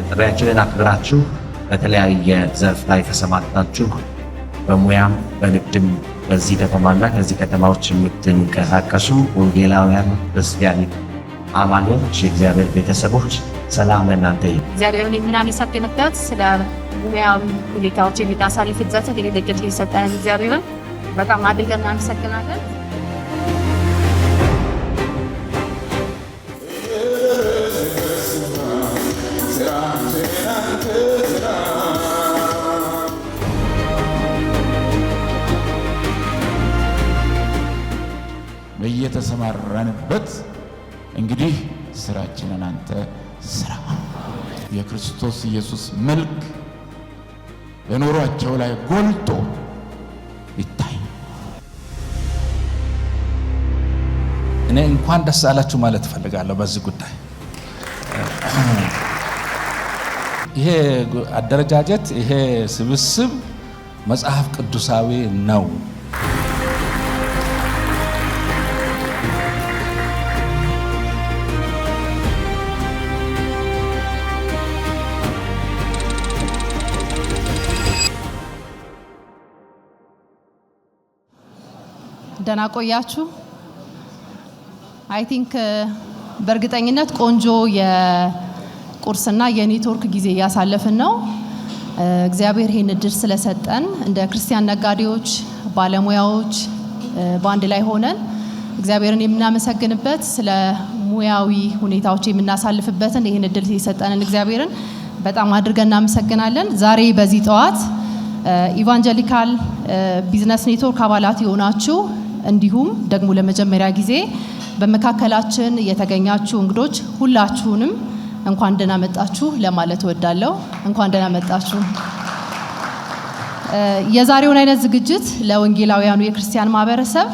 ጥሪያችንን አክብራችሁ በተለያየ ዘርፍ ላይ ተሰማርታችሁ በሙያም በንግድም በዚህ ከተማና ከዚህ ከተማዎች የምትንቀሳቀሱ ወንጌላውያን ክርስቲያን አማኞች የእግዚአብሔር ቤተሰቦች ሰላም ለእናንተ ይሁን። እግዚአብሔርን የምናመሰግንበት ስለ ሙያዊ ሁኔታዎች የሚታሳልፍበት ድል የሰጠን እግዚአብሔርን በጣም አድርገን እናመሰግናለን። በየተሰማራንበት እንግዲህ ስራችንን አንተ ስራ። የክርስቶስ ኢየሱስ መልክ በኑሯቸው ላይ ጎልቶ ይታይ። እኔ እንኳን ደስ አላችሁ ማለት ፈልጋለሁ በዚህ ጉዳይ። ይሄ አደረጃጀት ይሄ ስብስብ መጽሐፍ ቅዱሳዊ ነው። ደህና ቆያችሁ። አይ ቲንክ በእርግጠኝነት ቆንጆ የቁርስና የኔትወርክ ጊዜ እያሳለፍን ነው። እግዚአብሔር ይህን እድል ስለሰጠን እንደ ክርስቲያን ነጋዴዎች፣ ባለሙያዎች በአንድ ላይ ሆነን እግዚአብሔርን የምናመሰግንበት ስለ ሙያዊ ሁኔታዎች የምናሳልፍበትን ይህን እድል የሰጠንን እግዚአብሔርን በጣም አድርገን እናመሰግናለን። ዛሬ በዚህ ጠዋት ኢቫንጀሊካል ቢዝነስ ኔትወርክ አባላት የሆናችሁ እንዲሁም ደግሞ ለመጀመሪያ ጊዜ በመካከላችን የተገኛችሁ እንግዶች ሁላችሁንም እንኳን ደህና መጣችሁ ለማለት እወዳለሁ። እንኳን ደህና መጣችሁ። የዛሬውን አይነት ዝግጅት ለወንጌላውያኑ የክርስቲያን ማህበረሰብ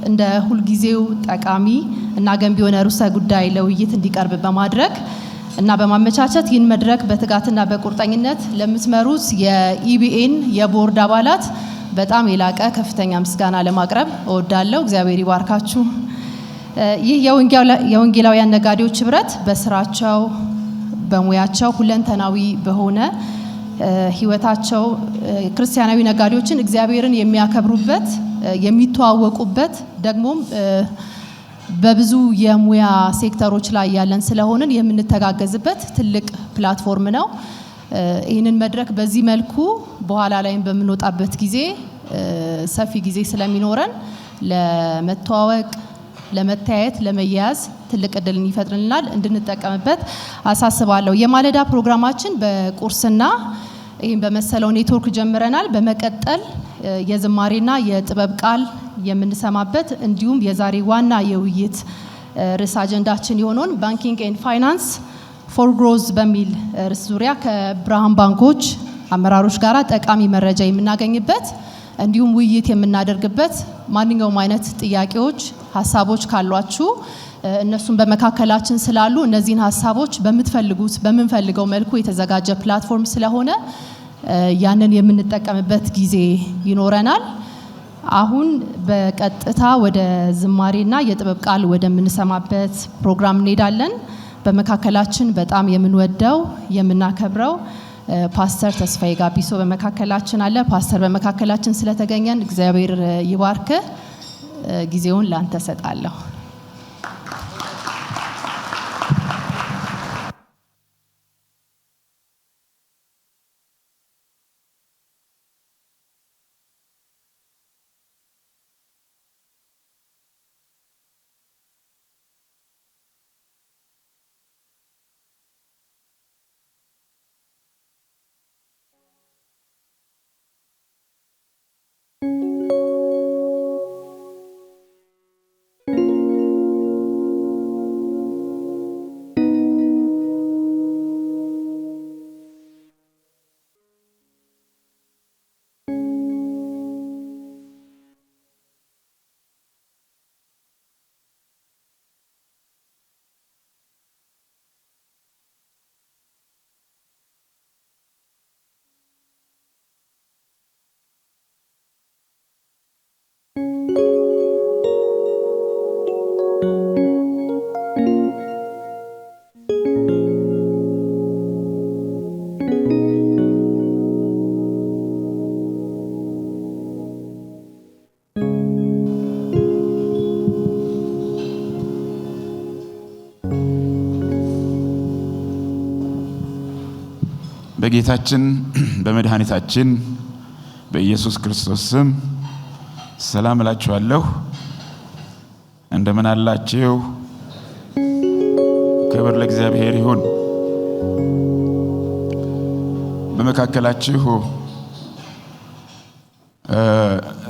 እንደ ሁልጊዜው ጠቃሚ እና ገንቢ የሆነ ርዕሰ ጉዳይ ለውይይት እንዲቀርብ በማድረግ እና በማመቻቸት ይህን መድረክ በትጋትና በቁርጠኝነት ለምትመሩት የኢቢኤን የቦርድ አባላት በጣም የላቀ ከፍተኛ ምስጋና ለማቅረብ እወዳለሁ። እግዚአብሔር ይባርካችሁ። ይህ የወንጌላውያን ነጋዴዎች ህብረት በስራቸው በሙያቸው ሁለንተናዊ በሆነ ህይወታቸው ክርስቲያናዊ ነጋዴዎችን እግዚአብሔርን የሚያከብሩበት የሚተዋወቁበት ደግሞም በብዙ የሙያ ሴክተሮች ላይ ያለን ስለሆንን የምንተጋገዝበት ትልቅ ፕላትፎርም ነው። ይህንን መድረክ በዚህ መልኩ በኋላ ላይም በምንወጣበት ጊዜ ሰፊ ጊዜ ስለሚኖረን ለመተዋወቅ፣ ለመታየት፣ ለመያያዝ ትልቅ እድልን ይፈጥርልናል። እንድንጠቀምበት አሳስባለሁ። የማለዳ ፕሮግራማችን በቁርስና ይህን በመሰለው ኔትወርክ ጀምረናል። በመቀጠል የዝማሬና የጥበብ ቃል የምንሰማበት እንዲሁም የዛሬ ዋና የውይይት ርዕስ አጀንዳችን የሆነውን ባንኪንግ ኤንድ ፋይናንስ ፎር ግሮዝ በሚል ርዕስ ዙሪያ ከብርሃን ባንኮች አመራሮች ጋር ጠቃሚ መረጃ የምናገኝበት እንዲሁም ውይይት የምናደርግበት ማንኛውም አይነት ጥያቄዎች፣ ሀሳቦች ካሏችሁ እነሱን በመካከላችን ስላሉ እነዚህን ሀሳቦች በምንፈልገው መልኩ የተዘጋጀ ፕላትፎርም ስለሆነ ያንን የምንጠቀምበት ጊዜ ይኖረናል። አሁን በቀጥታ ወደ ዝማሬና የጥበብ ቃል ወደምንሰማበት ፕሮግራም እንሄዳለን። በመካከላችን በጣም የምንወደው የምናከብረው ፓስተር ተስፋዬ ጋቢሶ በመካከላችን አለ። ፓስተር በመካከላችን ስለተገኘን እግዚአብሔር ይባርክ። ጊዜውን ላንተ ሰጣለሁ። በጌታችን በመድኃኒታችን በኢየሱስ ክርስቶስ ስም ሰላም እላችኋለሁ። እንደምን አላችሁ? ክብር ለእግዚአብሔር ይሁን። በመካከላችሁ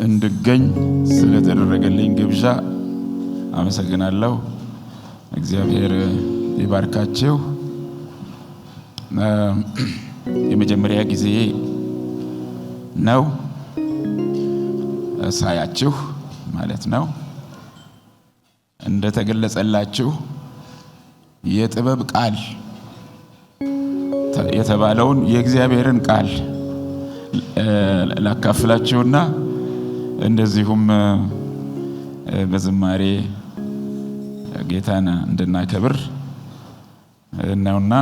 እንድገኝ ስለተደረገልኝ ግብዣ አመሰግናለሁ። እግዚአብሔር ይባርካችሁ። የመጀመሪያ ጊዜ ነው ሳያችሁ ማለት ነው። እንደተገለጸላችሁ የጥበብ ቃል የተባለውን የእግዚአብሔርን ቃል ላካፍላችሁና እንደዚሁም በዝማሬ ጌታን እንድናከብር ነውና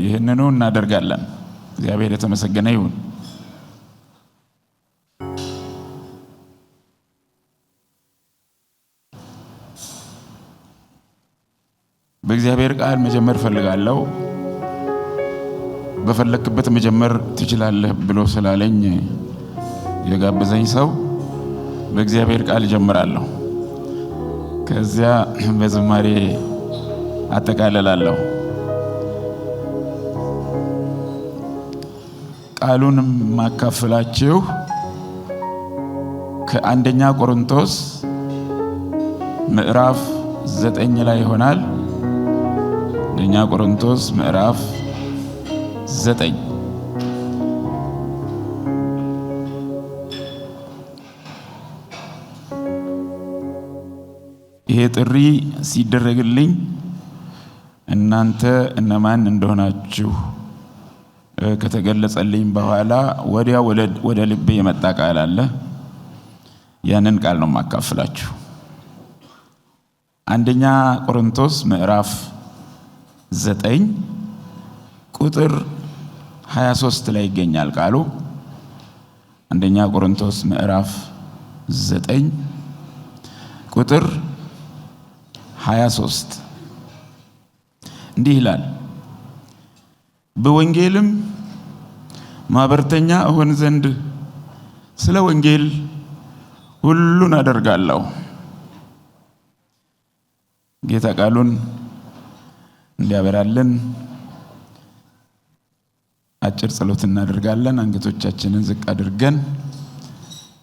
ይህንኑ እናደርጋለን። እግዚአብሔር የተመሰገነ ይሁን። በእግዚአብሔር ቃል መጀመር ፈልጋለሁ። በፈለክበት መጀመር ትችላለህ ብሎ ስላለኝ የጋበዘኝ ሰው በእግዚአብሔር ቃል ጀምራለሁ። ከዚያ በዝማሬ አጠቃልላለሁ። ቃሉን ማካፈላችሁ ከአንደኛ ቆሮንቶስ ምዕራፍ 9 ላይ ይሆናል። አንደኛ ቆሮንቶስ ምዕራፍ 9 ይሄ ጥሪ ሲደረግልኝ እናንተ እነማን እንደሆናችሁ ከተገለጸልኝ በኋላ ወዲያ ወደ ልቤ የመጣ ቃል አለ። ያንን ቃል ነው ማካፈላችሁ። አንደኛ ቆሮንቶስ ምዕራፍ 9 ቁጥር 23 ላይ ይገኛል ቃሉ። አንደኛ ቆሮንቶስ ምዕራፍ 9 ቁጥር 23 እንዲህ ይላል። በወንጌልም ማህበርተኛ እሆን ዘንድ ስለ ወንጌል ሁሉን አደርጋለሁ። ጌታ ቃሉን እንዲያበራልን አጭር ጸሎት እናደርጋለን። አንገቶቻችንን ዝቅ አድርገን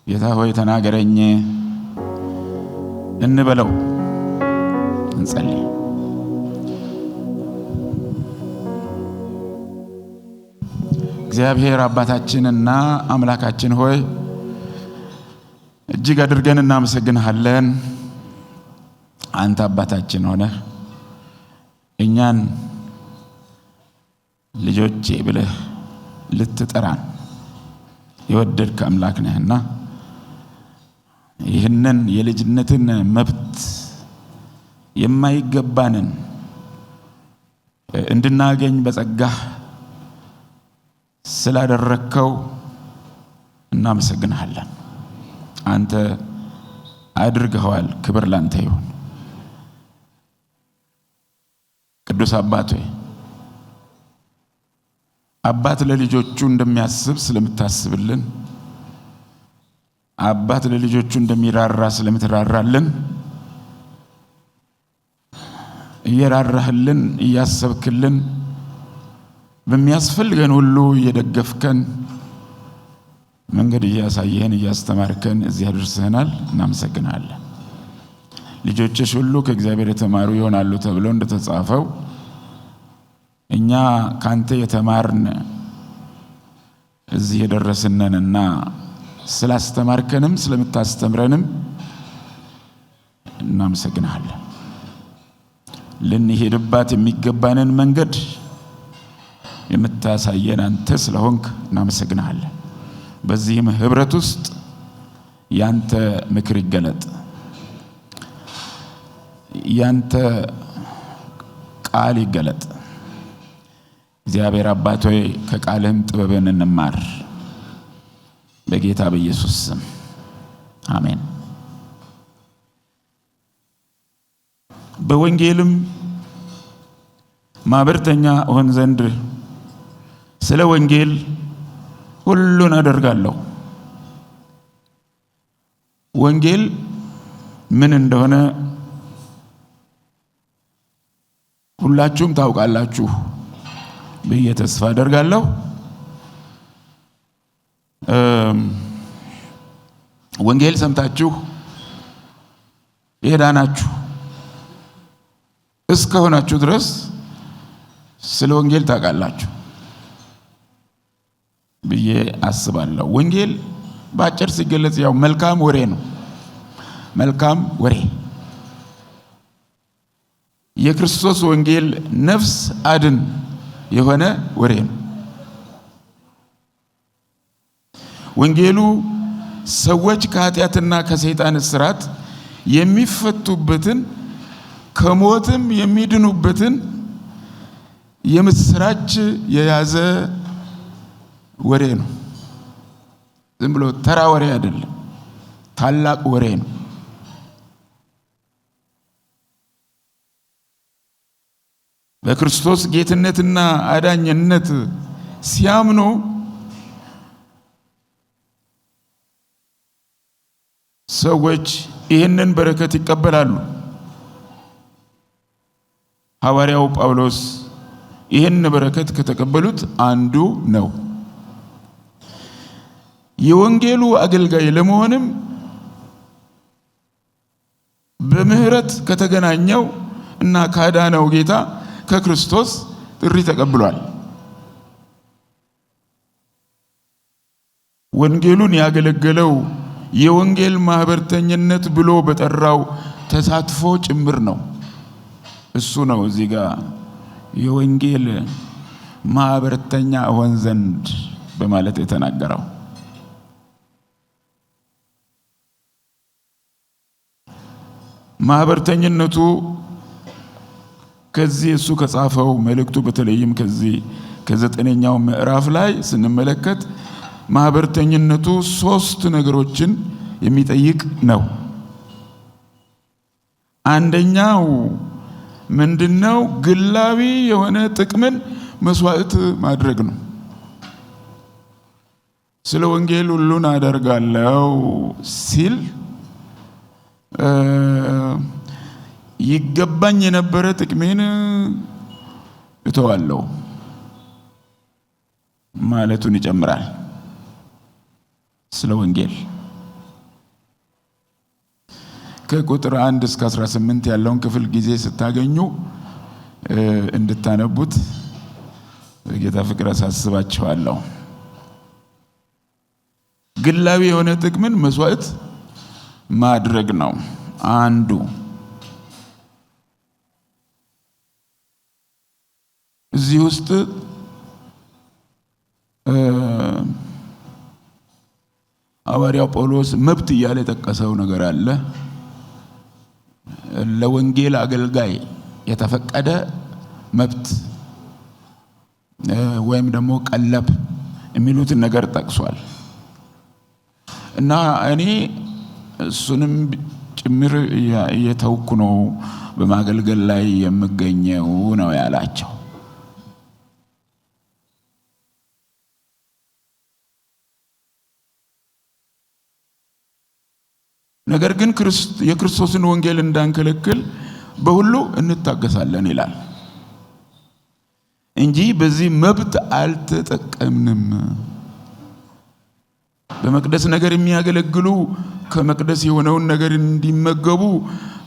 ጌታ ሆይ ተናገረኝ እንበለው። እንጸልይ። እግዚአብሔር አባታችንና አምላካችን ሆይ እጅግ አድርገን እናመሰግንሃለን። አንተ አባታችን ሆነህ እኛን ልጆቼ ብለህ ልትጠራን የወደድክ አምላክ ነህና ይህንን የልጅነትን መብት የማይገባንን እንድናገኝ በጸጋህ ስላደረከው እናመሰግንሃለን። አንተ አድርገዋል። ክብር ላንተ ይሁን። ቅዱስ አባት ሆይ አባት ለልጆቹ እንደሚያስብ ስለምታስብልን፣ አባት ለልጆቹ እንደሚራራ ስለምትራራልን፣ እየራራህልን እያሰብክልን በሚያስፈልገን ሁሉ እየደገፍከን መንገድ እያሳየህን እያስተማርከን እዚህ አድርሰናል። እናመሰግናለን። ልጆችሽ ሁሉ ከእግዚአብሔር የተማሩ ይሆናሉ ተብሎ እንደተጻፈው እኛ ካንተ የተማርን እዚህ የደረስነንና ስላስተማርከንም ስለምታስተምረንም እናመሰግናለን። ልንሄድባት የሚገባንን መንገድ የምታሳየን አንተ ስለሆንክ እናመሰግናለን። በዚህም ህብረት ውስጥ ያንተ ምክር ይገለጥ፣ ያንተ ቃል ይገለጥ። እግዚአብሔር አባት ሆይ ከቃልህም ጥበብን እንማር በጌታ በኢየሱስ ስም አሜን። በወንጌልም ማህበርተኛ እሆን ዘንድ ስለ ወንጌል ሁሉን አደርጋለሁ። ወንጌል ምን እንደሆነ ሁላችሁም ታውቃላችሁ ብዬ ተስፋ አደርጋለሁ። ወንጌል ሰምታችሁ የዳናችሁ እስከሆናችሁ ድረስ ስለ ወንጌል ታውቃላችሁ ብዬ አስባለሁ። ወንጌል በአጭር ሲገለጽ ያው መልካም ወሬ ነው። መልካም ወሬ የክርስቶስ ወንጌል ነፍስ አድን የሆነ ወሬ ነው። ወንጌሉ ሰዎች ከኃጢአትና ከሰይጣን እስራት የሚፈቱበትን ከሞትም የሚድኑበትን የምስራች የያዘ ወሬ ነው። ዝም ብሎ ተራ ወሬ አይደለም፣ ታላቅ ወሬ ነው። በክርስቶስ ጌትነትና አዳኝነት ሲያምኑ ሰዎች ይህንን በረከት ይቀበላሉ። ሐዋርያው ጳውሎስ ይህን በረከት ከተቀበሉት አንዱ ነው። የወንጌሉ አገልጋይ ለመሆንም በምህረት ከተገናኘው እና ካዳነው ጌታ ከክርስቶስ ጥሪ ተቀብሏል። ወንጌሉን ያገለገለው የወንጌል ማህበርተኝነት ብሎ በጠራው ተሳትፎ ጭምር ነው። እሱ ነው እዚህ ጋር የወንጌል ማህበርተኛ እሆን ዘንድ በማለት የተናገረው። ማህበርተኝነቱ ከዚህ እሱ ከጻፈው መልእክቱ በተለይም ከዚህ ከ9ኛው ምዕራፍ ላይ ስንመለከት ማህበርተኝነቱ 3 ነገሮችን የሚጠይቅ ነው። አንደኛው ምንድነው? ግላዊ የሆነ ጥቅምን መስዋዕት ማድረግ ነው። ስለ ወንጌል ሁሉን አደርጋለሁ ሲል ይገባኝ የነበረ ጥቅሜን እተዋለሁ ማለቱን ይጨምራል። ስለ ወንጌል ከቁጥር 1 እስከ 18 ያለውን ክፍል ጊዜ ስታገኙ እንድታነቡት በጌታ ፍቅር አሳስባችኋለሁ። ግላዊ የሆነ ጥቅምን መስዋዕት ማድረግ ነው አንዱ። እዚህ ውስጥ ሐዋርያው ጳውሎስ መብት እያለ የጠቀሰው ነገር አለ። ለወንጌል አገልጋይ የተፈቀደ መብት ወይም ደግሞ ቀለብ የሚሉትን ነገር ጠቅሷል እና እኔ እሱንም ጭምር እየተውኩ ነው በማገልገል ላይ የምገኘው ነው ያላቸው። ነገር ግን የክርስቶስን ወንጌል እንዳንከለክል በሁሉ እንታገሳለን ይላል እንጂ በዚህ መብት አልተጠቀምንም። በመቅደስ ነገር የሚያገለግሉ ከመቅደስ የሆነውን ነገር እንዲመገቡ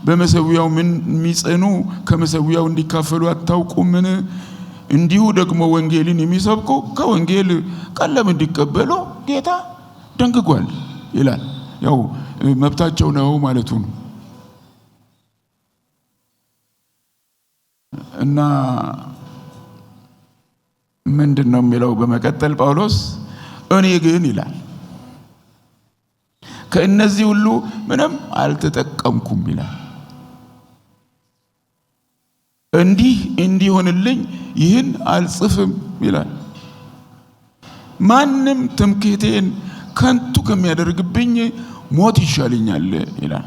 በመሰዊያው ምን የሚጸኑ ከመሰዊያው እንዲካፈሉ አታውቁምን? እንዲሁ ደግሞ ወንጌልን የሚሰብኩ ከወንጌል ቀለም እንዲቀበሉ ጌታ ደንግጓል ይላል። ያው መብታቸው ነው ማለቱ ነው። እና ምንድነው የሚለው በመቀጠል ጳውሎስ? እኔ ግን ይላል ከእነዚህ ሁሉ ምንም አልተጠቀምኩም ይላል። እንዲሆንልኝ ይህን አልጽፍም ይላል። ማንም ትምክህቴን ከንቱ ከሚያደርግብኝ ሞት ይሻለኛል ይላል።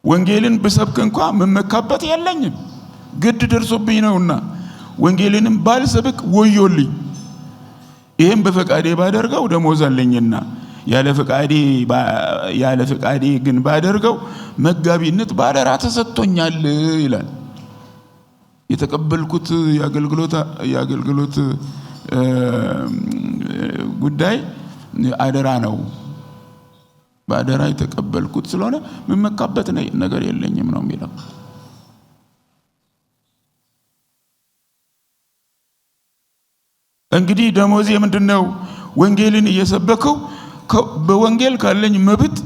ወንጌልን ብሰብክ እንኳን መመካበት የለኝም፣ ግድ ደርሶብኝ ነውና ወንጌልንም ባልሰብክ ወዮልኝ። ይሄን በፈቃዴ ባደርገው ደሞዝ አለኝና ያለ ፈቃዴ ግን ባደርገው መጋቢነት ባደራ ተሰጥቶኛል ይላል። የተቀበልኩት የአገልግሎት ጉዳይ አደራ ነው። ባደራ የተቀበልኩት ስለሆነ መመካበት ነገር የለኝም ነው የሚለው። እንግዲህ ደሞዜ ምንድነው? ወንጌልን እየሰበከው በወንጌል ካለኝ መብት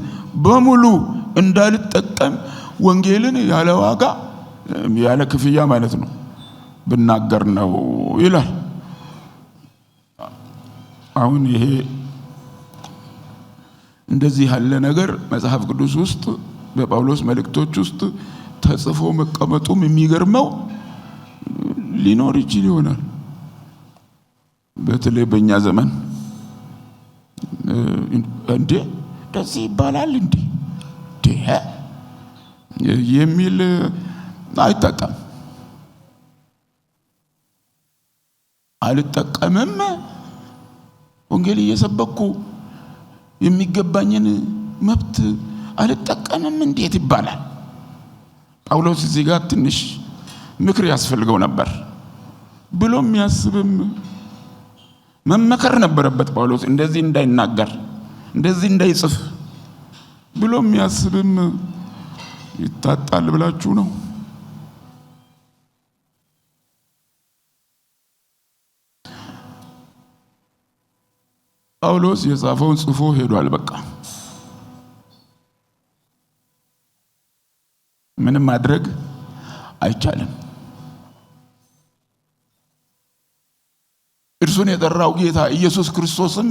በሙሉ እንዳልጠቀም ወንጌልን ያለ ዋጋ ያለ ክፍያ ማለት ነው ብናገር ነው ይላል። አሁን ይሄ እንደዚህ ያለ ነገር መጽሐፍ ቅዱስ ውስጥ በጳውሎስ መልእክቶች ውስጥ ተጽፎ መቀመጡም የሚገርመው ሊኖር ይችል ይሆናል። በተለይ በእኛ ዘመን እንዴ እንደዚህ ይባላል እንዴ የሚል አይጠቀም አልጠቀምም። ወንጌል እየሰበኩ የሚገባኝን መብት አልጠቀምም እንዴት ይባላል? ጳውሎስ እዚህ ጋር ትንሽ ምክር ያስፈልገው ነበር ብሎ የሚያስብም መመከር ነበረበት። ጳውሎስ እንደዚህ እንዳይናገር እንደዚህ እንዳይጽፍ ብሎ የሚያስብም ይታጣል ብላችሁ ነው? ጳውሎስ የጻፈውን ጽፎ ሄዷል። በቃ ምንም ማድረግ አይቻልም። እርሱን የጠራው ጌታ ኢየሱስ ክርስቶስም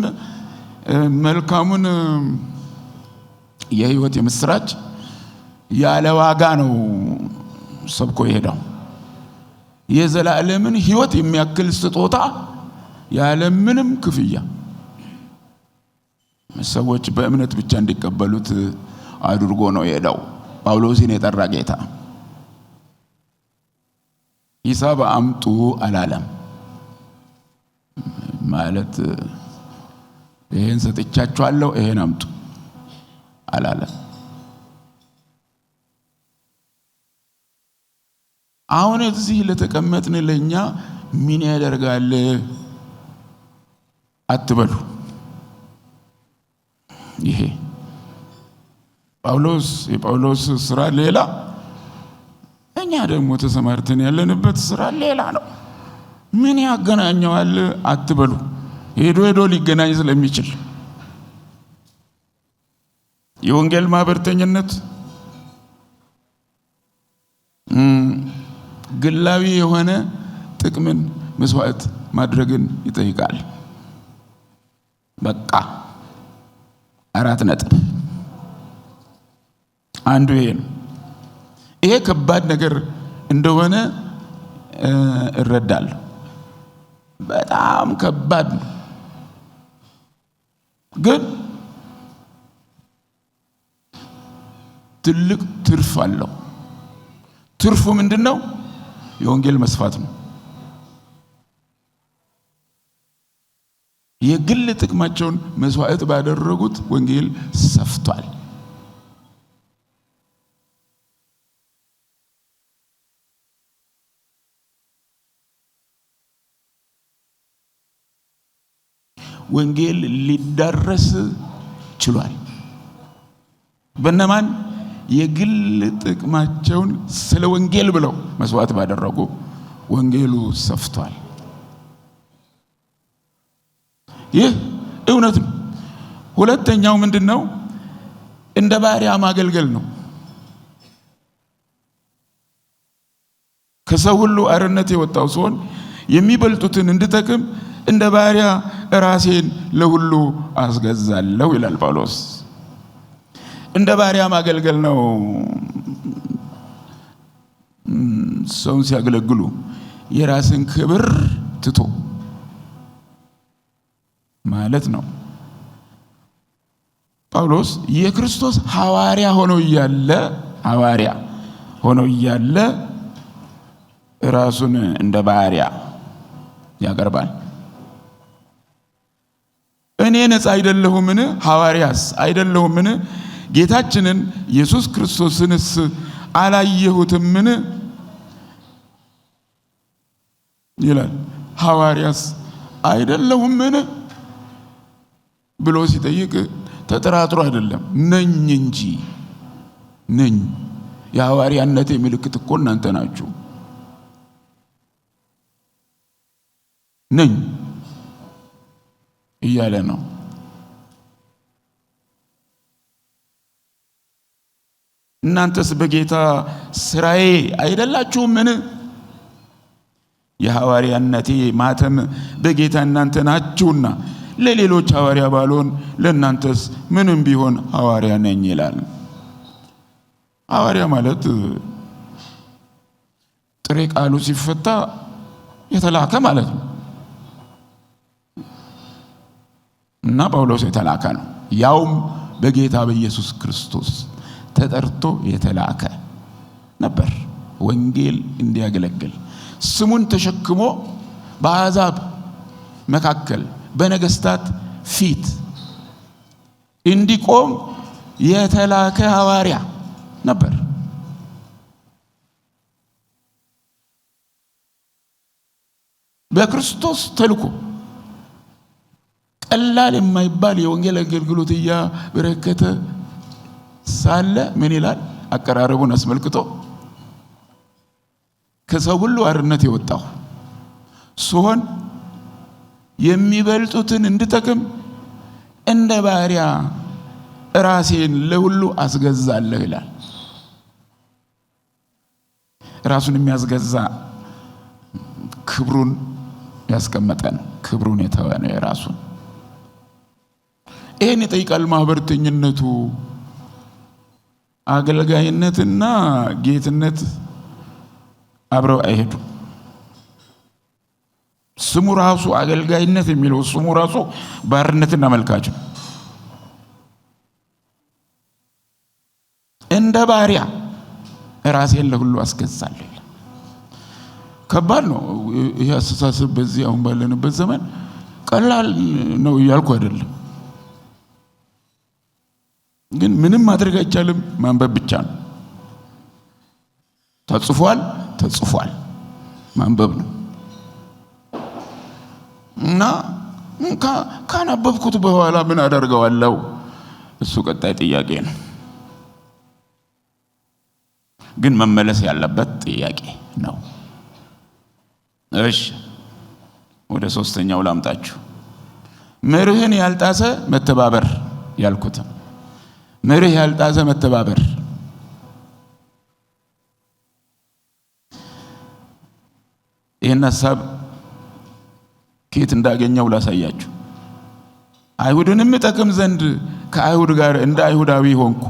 መልካሙን የሕይወት የምስራች ያለ ዋጋ ነው ሰብኮ የሄደው። የዘላለምን ሕይወት የሚያክል ስጦታ ያለ ምንም ክፍያ ሰዎች በእምነት ብቻ እንዲቀበሉት አድርጎ ነው የሄደው። ጳውሎስን የጠራ ጌታ ሂሳብ አምጡ አላለም። ማለት ይሄን ሰጥቻችኋለሁ ይሄን አምጡ አላለም። አሁን እዚህ ለተቀመጥን ለኛ ምን ያደርጋል አትበሉ። ይሄ የጳውሎስ ስራ ሌላ፣ እኛ ደግሞ ተሰማርተን ያለንበት ስራ ሌላ ነው። ምን ያገናኘዋል አትበሉ። ሄዶ ሊገናኝ ስለሚችል የወንጌል ማህበርተኝነት ግላዊ የሆነ ጥቅምን መስዋዕት ማድረግን ይጠይቃል። በቃ 4 ነጥብ። አንዱ ይሄ ነው። ይሄ ከባድ ነገር እንደሆነ እረዳለሁ። በጣም ከባድ ነው። ግን ትልቅ ትርፍ አለው። ትርፉ ምንድነው? የወንጌል መስፋት ነው። የግል ጥቅማቸውን መስዋዕት ባደረጉት ወንጌል ሰፍቷል። ወንጌል ሊዳረስ ችሏል። በእነማን? የግል ጥቅማቸውን ስለ ወንጌል ብለው መስዋዕት ባደረጉ ወንጌሉ ሰፍቷል። ይህ እውነት ነው። ሁለተኛው ምንድነው? እንደ ባሪያ ማገልገል ነው። ከሰው ሁሉ አርነት የወጣው ሲሆን የሚበልጡትን እንድጠቅም እንደ ባሪያ ራሴን ለሁሉ አስገዛለሁ ይላል ጳውሎስ። እንደ ባሪያ ማገልገል ነው። ሰውን ሲያገለግሉ የራስን ክብር ትቶ ማለት ነው። ጳውሎስ የክርስቶስ ሐዋርያ ሆኖ እያለ ራሱን እንደ ባሪያ ያቀርባል። እኔ ነፃ አይደለሁምን? ሐዋርያስ አይደለሁምን? ጌታችንን ኢየሱስ ክርስቶስንስ አላየሁትምን? ይላል። ሐዋርያስ አይደለሁምን ብሎ ሲጠይቅ ተጠራጥሮ አይደለም፣ ነኝ እንጂ ነኝ። የሐዋርያነቴ ምልክት እኮ እናንተ ናችሁ። ነኝ እያለ ነው። እናንተስ በጌታ ስራዬ አይደላችሁምን? የሐዋርያነቴ ማተም በጌታ እናንተ ናችሁና ለሌሎች ሐዋርያ ባልሆን ለእናንተስ ምንም ቢሆን ሐዋርያ ነኝ ይላል። ሐዋርያ ማለት ጥሬ ቃሉ ሲፈታ የተላከ ማለት ነው እና ጳውሎስ የተላከ ነው። ያውም በጌታ በኢየሱስ ክርስቶስ ተጠርቶ የተላከ ነበር ወንጌል እንዲያገለግል ስሙን ተሸክሞ በአሕዛብ መካከል በነገስታት ፊት እንዲቆም የተላከ ሐዋርያ ነበር። በክርስቶስ ተልኮ ቀላል የማይባል የወንጌል አገልግሎት እያበረከተ ሳለ ምን ይላል? አቀራረቡን አስመልክቶ ከሰው ሁሉ አርነት የወጣሁ ስሆን የሚበልጡትን እንድጠቅም እንደ ባሪያ ራሴን ለሁሉ አስገዛለሁ ይላል። ራሱን የሚያስገዛ ክብሩን ያስቀመጠ ነው። ክብሩን የተወ ነው የራሱን። ይሄን ይጠይቃል ማህበርተኝነቱ። አገልጋይነትና ጌትነት አብረው አይሄዱ። ስሙ ራሱ አገልጋይነት የሚለው ስሙ ራሱ ባርነትና መልካች ነው። እንደ ባሪያ ራሴን ለሁሉ አስገዛለሁ። ከባድ ነው ይሄ አስተሳሰብ። በዚህ አሁን ባለንበት ዘመን ቀላል ነው እያልኩ አይደለም፣ ግን ምንም ማድረግ አይቻልም። ማንበብ ብቻ ነው። ተጽፏል ማንበብ ነው። እና ካነበብኩት በኋላ ምን አደርገዋለሁ? እሱ ቀጣይ ጥያቄ ነው፣ ግን መመለስ ያለበት ጥያቄ ነው። እሺ ወደ ሶስተኛው ላምጣችሁ። መርህን ያልጣሰ መተባበር ያልኩት መርህ ያልጣሰ መተባበር ይህን ሐሳብ ከየት እንዳገኘው ላሳያችሁ። አይሁድንም እጠቅም ዘንድ ከአይሁድ ጋር እንደ አይሁዳዊ ሆንኩ፣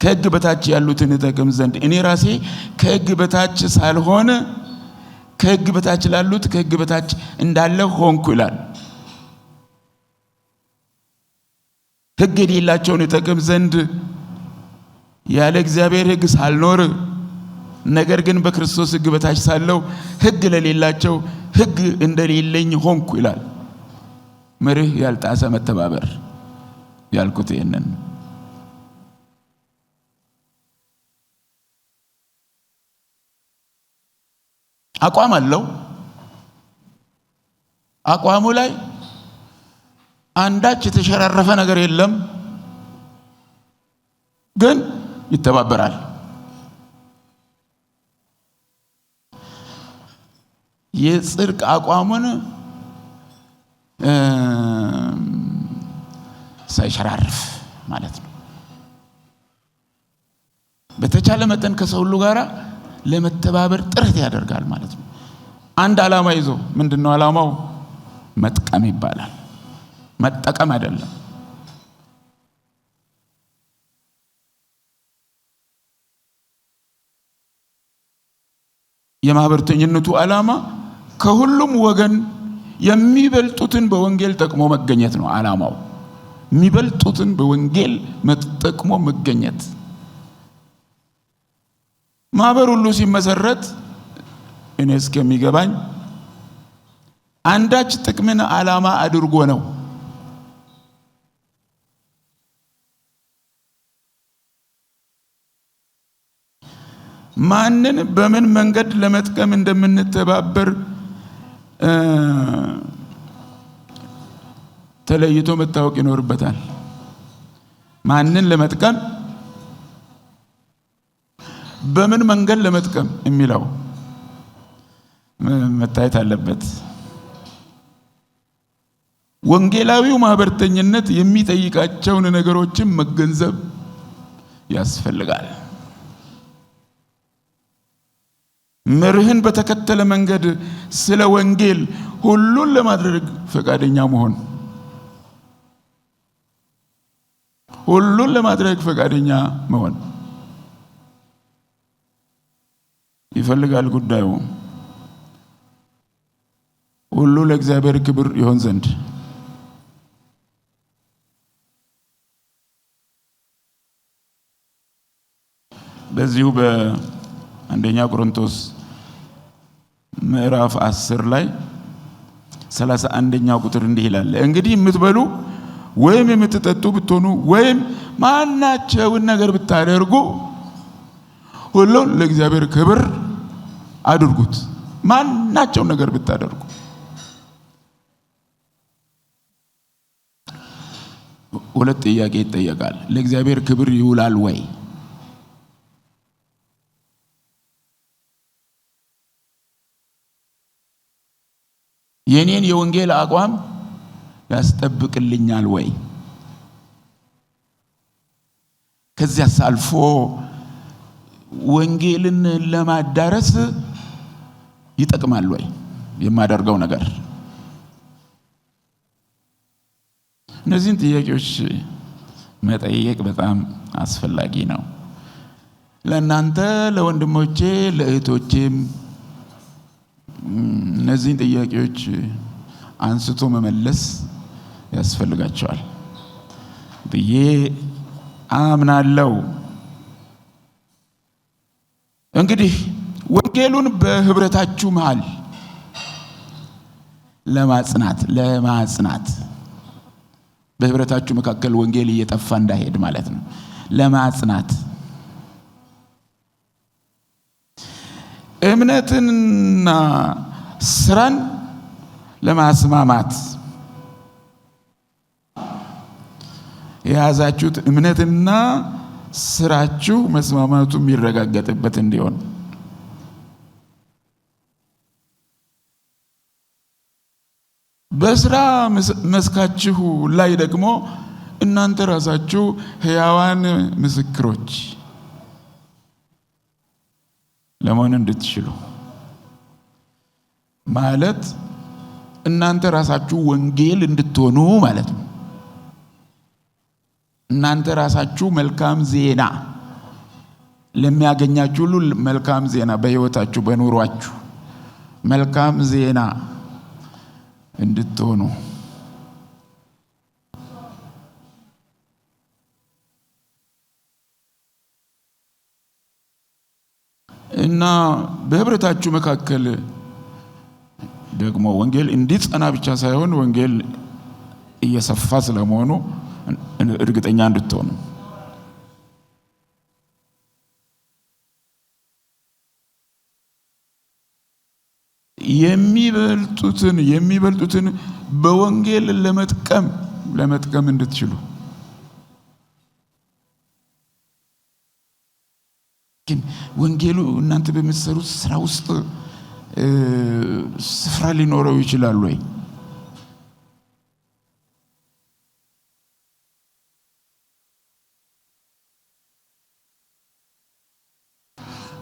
ከሕግ በታች ያሉትን እጠቅም ዘንድ እኔ ራሴ ከሕግ በታች ሳልሆን ከሕግ በታች ላሉት ከሕግ በታች እንዳለ ሆንኩ ይላል። ሕግ የሌላቸውን እጠቅም ዘንድ ያለ እግዚአብሔር ሕግ ሳልኖር ነገር ግን በክርስቶስ ሕግ በታች ሳለው ሕግ ለሌላቸው ሕግ እንደሌለኝ ሆንኩ ይላል። መርህ ያልጣሰ መተባበር ያልኩት ይሄንን። አቋም አለው። አቋሙ ላይ አንዳች የተሸራረፈ ነገር የለም፣ ግን ይተባበራል። የጽድቅ አቋሙን ሳይሸራርፍ ማለት ነው። በተቻለ መጠን ከሰው ሁሉ ጋር ለመተባበር ጥረት ያደርጋል ማለት ነው። አንድ ዓላማ ይዞ ምንድነው ዓላማው? መጥቀም ይባላል። መጠቀም አይደለም። የማህበርተኝነቱ ዓላማ ከሁሉም ወገን የሚበልጡትን በወንጌል ጠቅሞ መገኘት ነው። ዓላማው የሚበልጡትን በወንጌል ጠቅሞ መገኘት። ማህበር ሁሉ ሲመሰረት እኔ እስከሚገባኝ አንዳች ጥቅምን ዓላማ አድርጎ ነው። ማንን በምን መንገድ ለመጥቀም እንደምንተባበር ተለይቶ መታወቅ ይኖርበታል። ማንን ለመጥቀም በምን መንገድ ለመጥቀም የሚለው መታየት አለበት። ወንጌላዊው ማህበርተኝነት የሚጠይቃቸውን ነገሮችን መገንዘብ ያስፈልጋል። መርህን በተከተለ መንገድ ስለ ወንጌል ሁሉን ለማድረግ ፈቃደኛ መሆን፣ ሁሉን ለማድረግ ፈቃደኛ መሆን ይፈልጋል። ጉዳዩ ሁሉ ለእግዚአብሔር ክብር ይሆን ዘንድ በዚሁ በአንደኛ ቆሮንቶስ ምዕራፍ 10 ላይ 31ኛው ቁጥር እንዲህ ይላል፣ እንግዲህ የምትበሉ ወይም የምትጠጡ ብትሆኑ ወይም ማናቸውን ነገር ብታደርጉ ሁሉን ለእግዚአብሔር ክብር አድርጉት። ማናቸውን ነገር ብታደርጉ ሁለት ጥያቄ ይጠየቃል። ለእግዚአብሔር ክብር ይውላል ወይ? የኔን የወንጌል አቋም ያስጠብቅልኛል ወይ? ከዚያስ አልፎ ወንጌልን ለማዳረስ ይጠቅማል ወይ የማደርገው ነገር? እነዚህን ጥያቄዎች መጠየቅ በጣም አስፈላጊ ነው። ለእናንተ ለወንድሞቼ ለእህቶቼም እነዚህን ጥያቄዎች አንስቶ መመለስ ያስፈልጋቸዋል ብዬ አምናለሁ። እንግዲህ ወንጌሉን በህብረታችሁ መሃል ለማጽናት በህብረታችሁ መካከል ወንጌል እየጠፋ እንዳይሄድ ማለት ነው። ለማጽናት እምነትንና ስራን ለማስማማት የያዛችሁት እምነትና ስራችሁ መስማማቱ የሚረጋገጥበት እንዲሆን በስራ መስካችሁ ላይ ደግሞ እናንተ ራሳችሁ ሕያዋን ምስክሮች ለመሆን እንድትችሉ ማለት እናንተ ራሳችሁ ወንጌል እንድትሆኑ ማለት ነው። እናንተ ራሳችሁ መልካም ዜና ለሚያገኛችሁ ሁሉ መልካም ዜና በህይወታችሁ በኑሯችሁ መልካም ዜና እንድትሆኑ እና በህብረታችሁ መካከል ደግሞ ወንጌል እንዲጸና ብቻ ሳይሆን ወንጌል እየሰፋ ስለመሆኑ እርግጠኛ እንድትሆኑ የሚበልጡትን በወንጌል ለመጥቀም እንድትችሉ ግን ወንጌሉ እናንተ በምትሰሩት ስራ ውስጥ ስፍራ ሊኖረው ይችላል ወይ?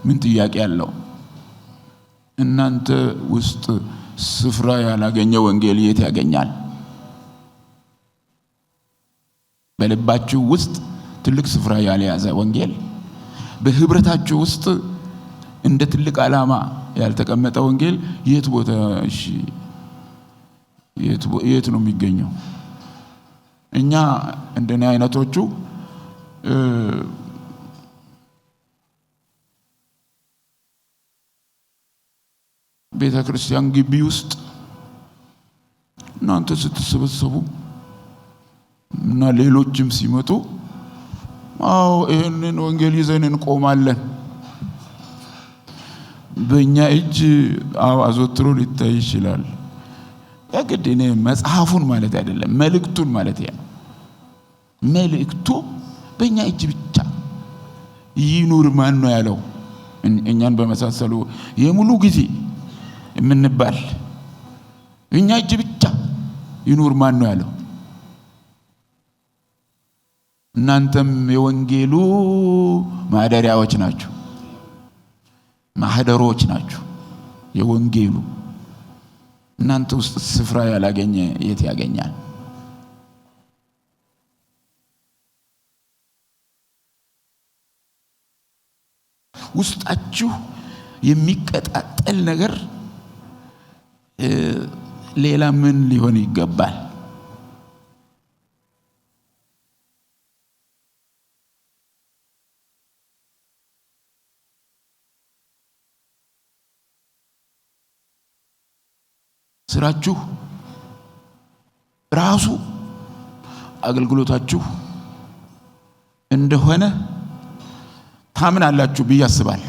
ምን ጥያቄ አለው? እናንተ ውስጥ ስፍራ ያላገኘ ወንጌል የት ያገኛል? በልባችሁ ውስጥ ትልቅ ስፍራ ያልያዘ ወንጌል በህብረታችሁ ውስጥ እንደ ትልቅ ዓላማ ያልተቀመጠ ወንጌል የት ቦታ የት ነው የሚገኘው? እኛ እንደኔ አይነቶቹ ቤተ ክርስቲያን ግቢ ውስጥ እናንተ ስትሰበሰቡ እና ሌሎችም ሲመጡ አዎ ይሄንን ወንጌል ይዘን እንቆማለን። በእኛ እጅ አዘወትሮ ሊታይ ይችላል። ያግድ እኔ መጽሐፉን ማለት አይደለም መልእክቱን ማለት ነው። መልእክቱ በእኛ እጅ ብቻ ይኑር ማን ነው ያለው? እኛን በመሳሰሉ የሙሉ ጊዜ የምንባል እኛ እጅ ብቻ ይኑር ማን ነው ያለው? እናንተም የወንጌሉ ማደሪያዎች ናችሁ፣ ማህደሮች ናችሁ። የወንጌሉ እናንተ ውስጥ ስፍራ ያላገኘ የት ያገኛል? ውስጣችሁ የሚቀጣጠል ነገር ሌላ ምን ሊሆን ይገባል? ስራችሁ ራሱ አገልግሎታችሁ እንደሆነ ታምናላችሁ ብዬ አስባለሁ።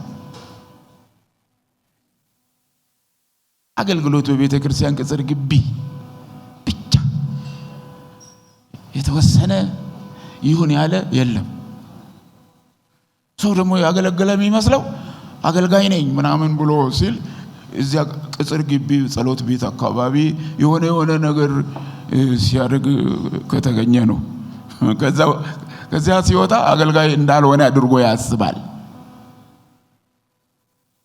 አገልግሎቱ በቤተ ክርስቲያን ቅጽር ግቢ ብቻ የተወሰነ ይሁን ያለ የለም። ሰው ደግሞ ያገለገለ የሚመስለው አገልጋይ ነኝ ምናምን ብሎ ሲል እዚያ ቅጽር ግቢ ጸሎት ቤት አካባቢ የሆነ ነገር ሲያደርግ ከተገኘ ነው። ከዚያ ሲወጣ አገልጋይ እንዳልሆነ አድርጎ ያስባል።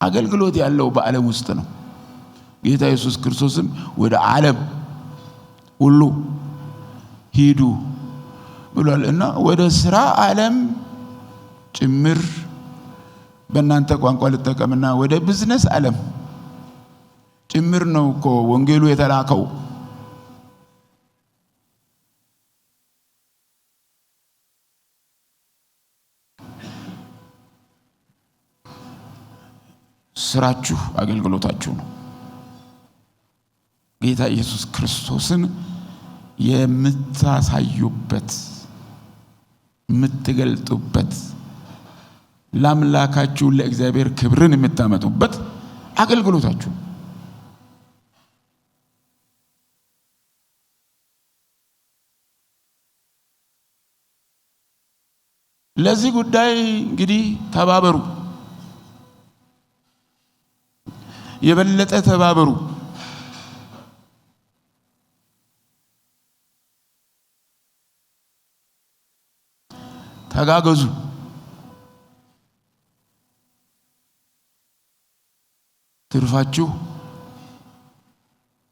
አገልግሎት ያለው በዓለም ውስጥ ነው። ጌታ ኢየሱስ ክርስቶስም ወደ ዓለም ሁሉ ሂዱ ብሏል እና ወደ ስራ ዓለም ጭምር በእናንተ ቋንቋ ልጠቀምና ወደ ቢዝነስ ዓለም ጭምር ነው እኮ ወንጌሉ የተላከው። ስራችሁ አገልግሎታችሁ ነው። ጌታ ኢየሱስ ክርስቶስን የምታሳዩበት የምትገልጡበት ለአምላካችሁ ለእግዚአብሔር ክብርን የምታመጡበት አገልግሎታችሁ። ለዚህ ጉዳይ እንግዲህ ተባበሩ፣ የበለጠ ተባበሩ። ተጋገዙ። ትርፋችሁ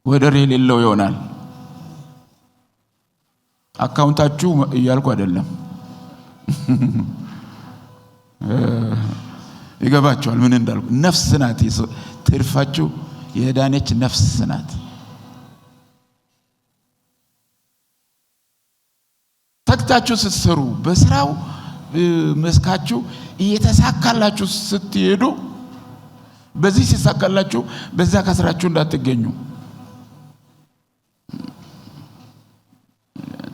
ወደር የሌለው ይሆናል። አካውንታችሁ እያልኩ አይደለም፣ ይገባችኋል ምን እንዳልኩ። ነፍስ ናት ትርፋችሁ፣ የዳነች ነፍስ ናት። ተግታችሁ ስትሰሩ በስራው መስካችሁ እየተሳካላችሁ ስትሄዱ በዚህ ሲሳካላችሁ በዛ ከስራችሁ እንዳትገኙ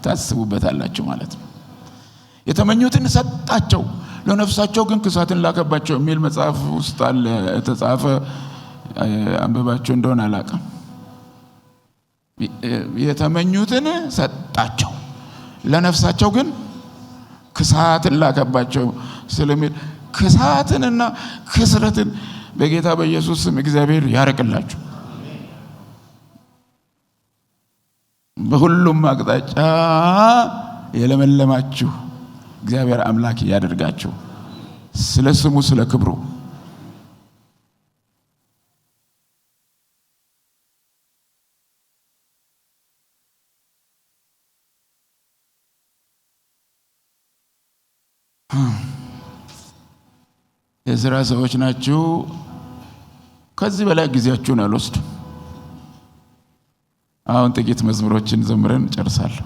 ታስቡበታላችሁ ማለት ነው። የተመኙትን ሰጣቸው ለነፍሳቸው ግን ክሳትን ላከባቸው የሚል መጽሐፍ ውስጥ አለ የተጻፈ። አንብባችሁ እንደሆነ አላውቅም። የተመኙትን ሰጣቸው ለነፍሳቸው ግን ክሳትን ላከባቸው ስለሚል ክሳትንና ክስረትን በጌታ በኢየሱስ ስም እግዚአብሔር ያርቅላችሁ። በሁሉም አቅጣጫ የለመለማችሁ እግዚአብሔር አምላክ ያደርጋችሁ ስለ ስሙ ስለ ክብሩ። የሥራ ሰዎች ናችሁ። ከዚህ በላይ ጊዜያችሁን አልወስድም። አሁን ጥቂት መዝሙሮችን ዘምረን ጨርሳለሁ።